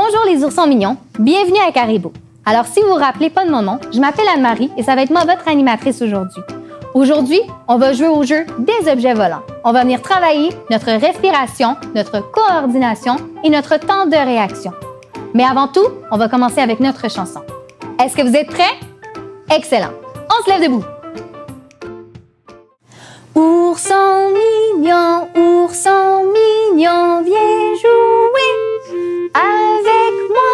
Bonjour les oursons mignons, bienvenue à Caribou. Alors si vous vous rappelez pas de mon nom, je m'appelle Anne-Marie et ça va être moi votre animatrice aujourd'hui. Aujourd'hui, on va jouer au jeu des objets volants. On va venir travailler notre respiration, notre coordination et notre temps de réaction. Mais avant tout, on va commencer avec notre chanson. Est-ce que vous êtes prêts? Excellent! On se lève debout! Ourson mignon, viens jouer avec moi.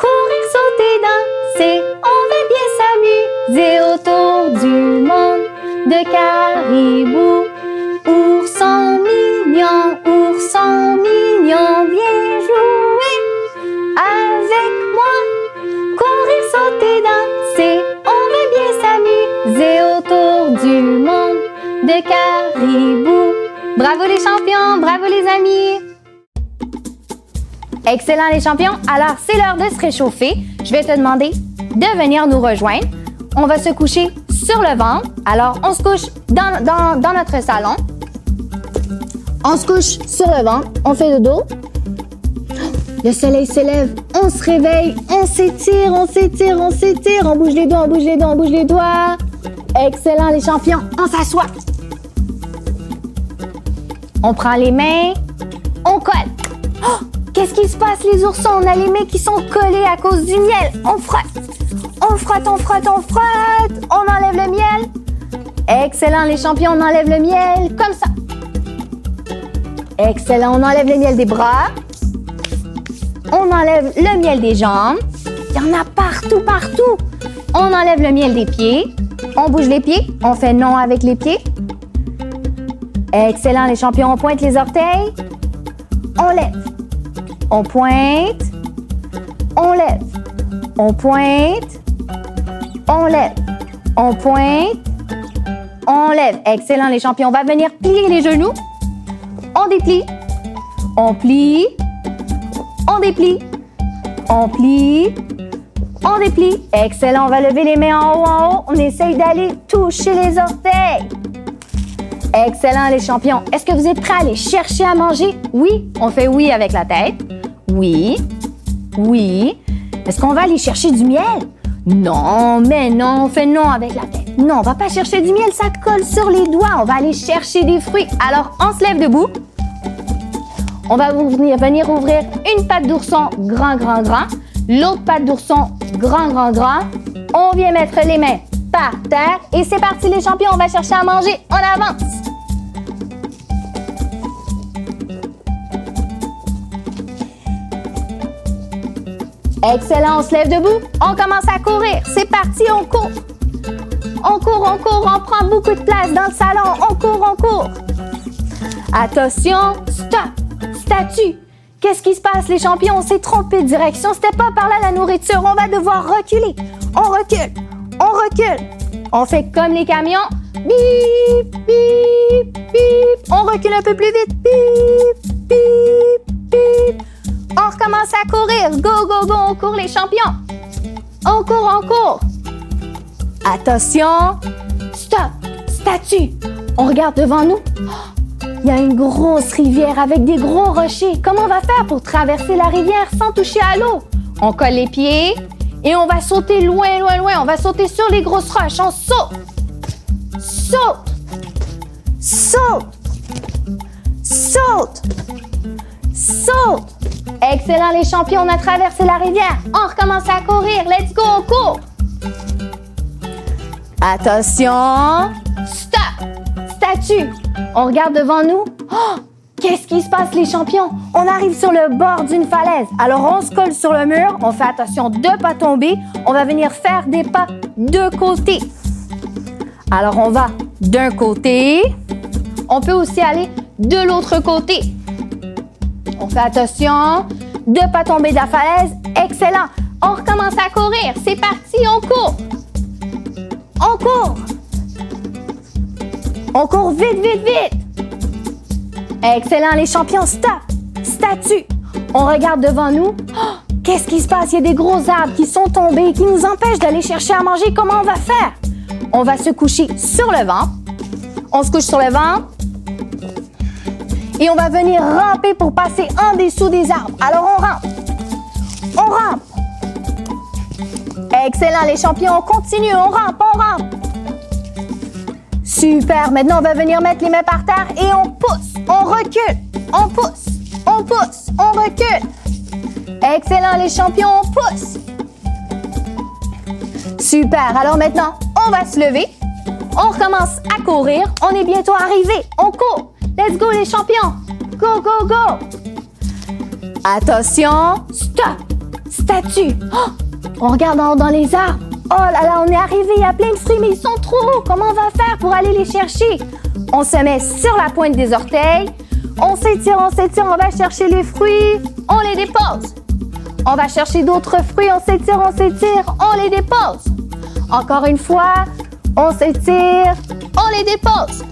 Courir, sauter, danser, on va bien s'amuser autour du monde de Caribou. Ourson mignon, viens jouer avec moi. Courir, sauter, danser, on va bien s'amuser autour du monde de Caribou. Bravo les champions, bravo les amis! Excellent les champions, alors c'est l'heure de se réchauffer. Je vais te demander de venir nous rejoindre. On va se coucher sur le ventre. Alors on se couche dans notre salon. On se couche sur le ventre, on fait dodo. Le soleil se lève, on se réveille, on s'étire, on bouge les doigts, on bouge les doigts. Excellent les champions, on s'assoit. On prend les mains, on colle. Oh, qu'est-ce qui se passe les oursons? On a les mains qui sont collées à cause du miel. On frotte, on enlève le miel. Excellent les champions, on enlève le miel comme ça. Excellent, on enlève le miel des bras. On enlève le miel des jambes. Il y en a partout. On enlève le miel des pieds. On bouge les pieds. On fait non avec les pieds. Excellent les champions, on pointe les orteils. On lève. On pointe. On lève. On pointe. On lève. On pointe. On lève. Excellent les champions, on va venir plier les genoux. On déplie. On plie. On déplie. On plie. On déplie. Excellent, on va lever les mains en haut. On essaye d'aller toucher les orteils. Excellent les champions. Est-ce que vous êtes prêts à aller chercher à manger? Oui, on fait oui avec la tête. Oui. Est-ce qu'on va aller chercher du miel? Non, on fait non avec la tête. Non, on va pas chercher du miel, ça colle sur les doigts. On va aller chercher des fruits. Alors, on se lève debout. On va venir ouvrir une patte d'ourson grand. L'autre patte d'ourson grand. On vient mettre les mains par terre et c'est parti les champions, on va chercher à manger. On avance. Excellent, on se lève debout. On commence à courir. C'est parti, on court. On prend beaucoup de place dans le salon. On court. Attention, stop. Statue. Qu'est-ce qui se passe, les champions? On s'est trompé de direction. C'était pas par là la nourriture. On va devoir reculer. On recule. On fait comme les camions. Bip. On recule un peu plus vite. Bip. On recommence à courir. Go. On court, les champions. On court. Attention. Stop. Statue. On regarde devant nous. Il y a une grosse rivière avec des gros rochers. Comment on va faire pour traverser la rivière sans toucher à l'eau? On colle les pieds et on va sauter loin. On va sauter sur les grosses roches. On saute. Excellent les champions, on a traversé la rivière. On recommence à courir. Let's go, on court. Attention. Stop. Statue. On regarde devant nous. Oh, qu'est-ce qui se passe les champions? On arrive sur le bord d'une falaise. Alors on se colle sur le mur. On fait attention de ne pas tomber. On va venir faire des pas de côté. Alors on va d'un côté. On peut aussi aller de l'autre côté. On fait attention de ne pas tomber de la falaise. Excellent. On recommence à courir. C'est parti, on court. On court vite. Excellent, les champions, stop. Statue. On regarde devant nous. Oh, qu'est-ce qui se passe? Il y a des gros arbres qui sont tombés, qui nous empêchent d'aller chercher à manger. Comment on va faire? On va se coucher sur le ventre. On se couche sur le ventre. Et on va venir ramper pour passer en dessous des arbres. Alors on rampe. on rampe. Excellent, les champions, on continue, on rampe, on rampe. Super, maintenant on va venir mettre les mains par terre et on pousse, on recule, on pousse, on pousse, on recule. Excellent, les champions, on pousse. Super, alors maintenant, on va se lever. On recommence à courir. On est bientôt arrivé. On court. Let's go, les champions. Go, go, go. Attention. Stop. Statue. Oh, on regarde en haut dans les arbres. Oh là là, on est arrivé. Il y a plein de fruits, mais ils sont trop hauts. Comment on va faire pour aller les chercher? On se met sur la pointe des orteils. On s'étire, on va chercher les fruits. On les dépose. On va chercher d'autres fruits. On s'étire, on les dépose. Encore une fois, on s'étire, on les dépose.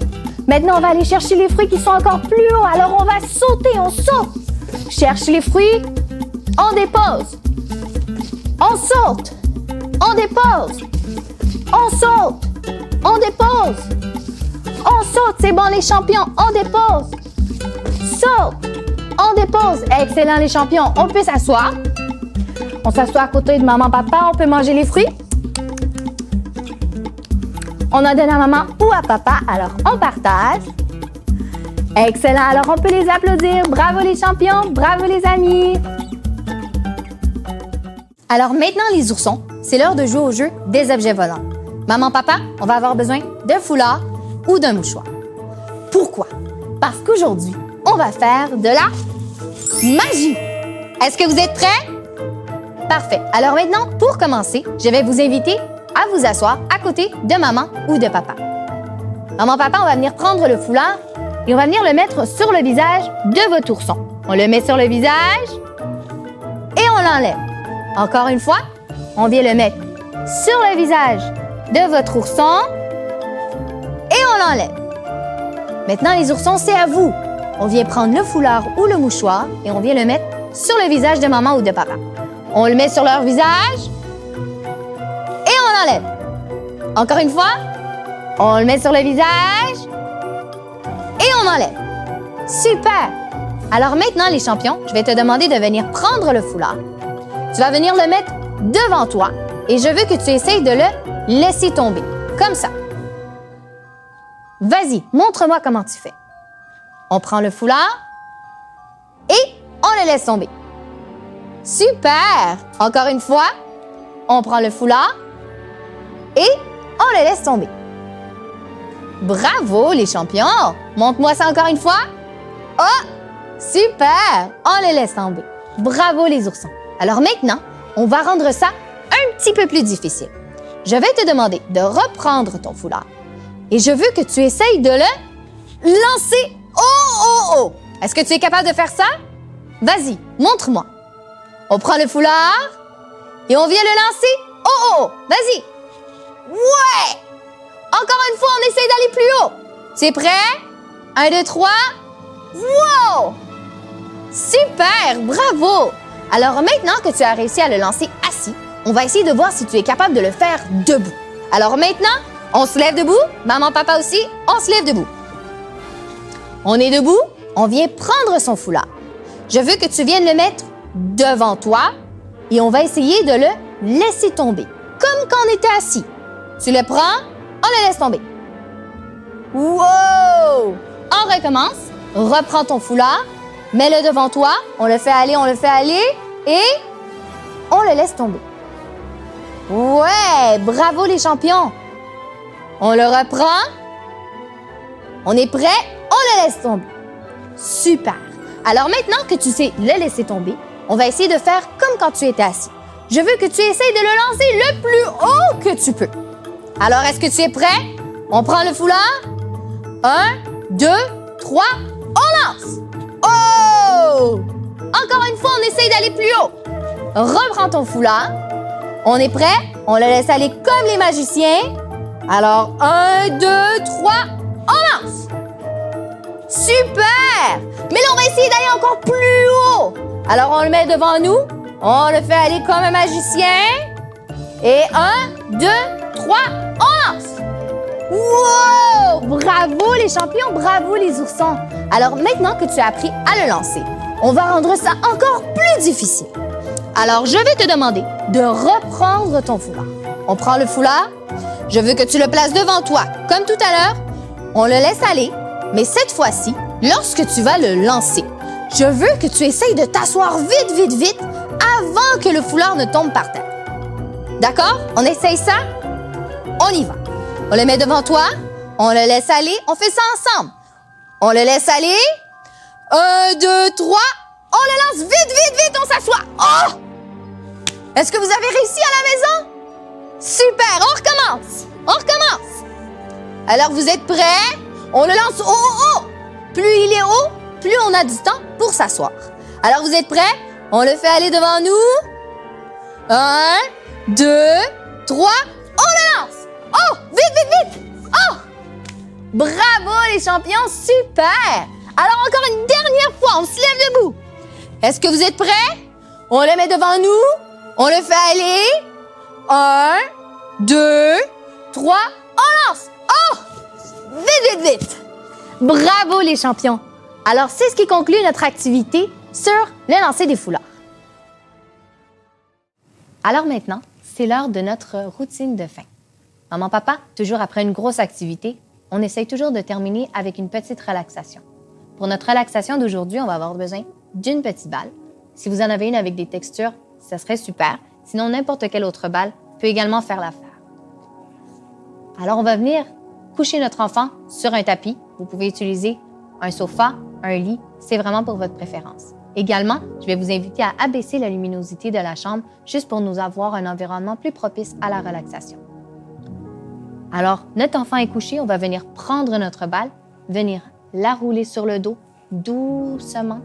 Maintenant, on va aller chercher les fruits qui sont encore plus hauts. Alors, on va sauter, on saute. Cherche les fruits, on dépose. On saute, on dépose. On saute, on dépose. On saute, c'est bon les champions, on dépose. Saute, on dépose. Excellent les champions, on peut s'asseoir. On s'assoit à côté de maman, papa, on peut manger les fruits. On en donne à maman ou à papa, alors on partage. Excellent, alors on peut les applaudir. Bravo les champions, bravo les amis. Alors maintenant les oursons, c'est l'heure de jouer au jeu des objets volants. Maman, papa, on va avoir besoin d'un foulard ou d'un mouchoir. Pourquoi? Parce qu'aujourd'hui, on va faire de la magie. Est-ce que vous êtes prêts? Parfait. Alors maintenant, pour commencer, je vais vous inviter à vous asseoir à côté de maman ou de papa. Maman, papa, on va venir prendre le foulard et on va venir le mettre sur le visage de votre ourson. On le met sur le visage et on l'enlève. Encore une fois, on vient le mettre sur le visage de votre ourson et on l'enlève. Maintenant, les oursons, c'est à vous. On vient prendre le foulard ou le mouchoir et on vient le mettre sur le visage de maman ou de papa. On le met sur leur visage et on l'enlève. Encore une fois, on le met sur le visage et on enlève. Super! Alors maintenant, les champions, je vais te demander de venir prendre le foulard. Tu vas venir le mettre devant toi et je veux que tu essayes de le laisser tomber, comme ça. Vas-y, montre-moi comment tu fais. On prend le foulard et on le laisse tomber. Super! Encore une fois, on prend le foulard et on le laisse tomber. Bravo, les champions! Montre-moi ça encore une fois. Oh! Super! On le laisse tomber. Bravo, les oursons. Alors maintenant, on va rendre ça un petit peu plus difficile. Je vais te demander de reprendre ton foulard et je veux que tu essayes de le lancer. Oh! Est-ce que tu es capable de faire ça? Vas-y, montre-moi. On prend le foulard et on vient le lancer. Oh! Vas-y. Ouais! Encore une fois, on essaie d'aller plus haut. Tu es prêt? 1, 2, 3. Wow! Super! Bravo! Alors maintenant que tu as réussi à le lancer assis, on va essayer de voir si tu es capable de le faire debout. Alors maintenant, on se lève debout. Maman, papa aussi, on se lève debout. On est debout. On vient prendre son foulard. Je veux que tu viennes le mettre devant toi et on va essayer de le laisser tomber, comme quand on était assis. Tu le prends, on le laisse tomber. Wow! On recommence. Reprends ton foulard, mets-le devant toi, on le fait aller et on le laisse tomber. Ouais! Bravo les champions! On le reprend. On est prêt, on le laisse tomber. Super! Alors maintenant que tu sais le laisser tomber, on va essayer de faire comme quand tu étais assis. Je veux que tu essayes de le lancer le plus haut que tu peux. Alors, est-ce que tu es prêt? On prend le foulard. 1, 2, 3, on lance! Oh! Encore une fois, on essaye d'aller plus haut. Reprends ton foulard. On est prêt? On le laisse aller comme les magiciens. Alors, 1, 2, 3, on lance! Super! Mais là, on va essayer d'aller encore plus haut. Alors, on le met devant nous. On le fait aller comme un magicien. Et 1, 2, 3, on lance! Wow! Bravo les champions, bravo les oursons. Alors, maintenant que tu as appris à le lancer, on va rendre ça encore plus difficile. Alors, je vais te demander de reprendre ton foulard. On prend le foulard. Je veux que tu le places devant toi, comme tout à l'heure. On le laisse aller, mais cette fois-ci, lorsque tu vas le lancer, je veux que tu essayes de t'asseoir vite, vite, vite avant que le foulard ne tombe par terre. D'accord? On essaye ça? On y va. On le met devant toi. On le laisse aller. On fait ça ensemble. On le laisse aller. 1, 2, 3. On le lance vite, vite, vite. On s'assoit. Oh! Est-ce que vous avez réussi à la maison? Super. On recommence. On recommence. Alors, vous êtes prêts? On le lance haut, haut, haut. Plus il est haut, plus on a du temps pour s'asseoir. Alors, vous êtes prêts? On le fait aller devant nous. 1, 2, 3. On le lance. Oh! Vite, vite, vite. Oh! Bravo, les champions. Super. Alors, encore une dernière fois, on se lève debout. Est-ce que vous êtes prêts? On le met devant nous. On le fait aller. 1, 2, 3. On lance. Oh! Vite, vite, vite. Bravo, les champions. Alors, c'est ce qui conclut notre activité sur le lancer des foulards. Alors maintenant, c'est l'heure de notre routine de fin. Maman, papa, toujours après une grosse activité, on essaye toujours de terminer avec une petite relaxation. Pour notre relaxation d'aujourd'hui, on va avoir besoin d'une petite balle. Si vous en avez une avec des textures, ça serait super. Sinon, n'importe quelle autre balle peut également faire l'affaire. Alors, on va venir coucher notre enfant sur un tapis. Vous pouvez utiliser un sofa, un lit, c'est vraiment pour votre préférence. Également, je vais vous inviter à abaisser la luminosité de la chambre juste pour nous avoir un environnement plus propice à la relaxation. Alors, notre enfant est couché, on va venir prendre notre balle, venir la rouler sur le dos doucement.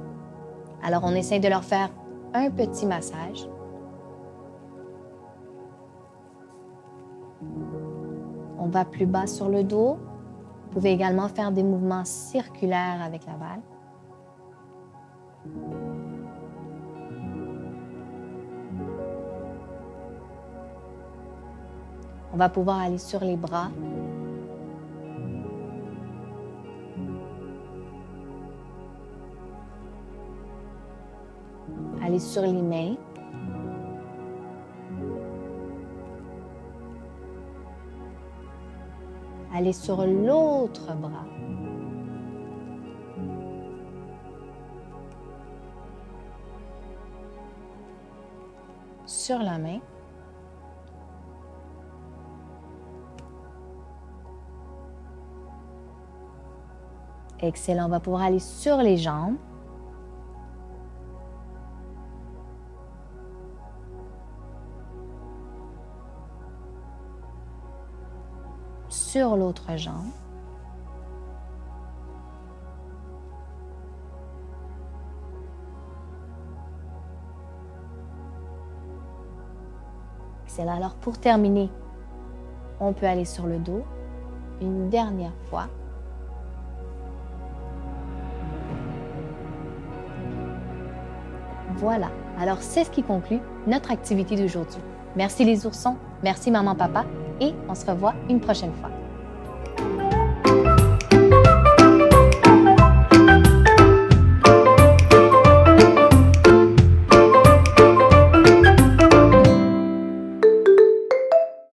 Alors, on essaie de leur faire un petit massage. On va plus bas sur le dos. Vous pouvez également faire des mouvements circulaires avec la balle. On va pouvoir aller sur les bras. Aller sur les mains. Aller sur l'autre bras. Sur la main. Excellent. On va pouvoir aller sur les jambes. Sur l'autre jambe. Excellent. Alors, pour terminer, on peut aller sur le dos une dernière fois. Voilà. Alors, c'est ce qui conclut notre activité d'aujourd'hui. Merci les oursons, merci maman, papa, et on se revoit une prochaine fois.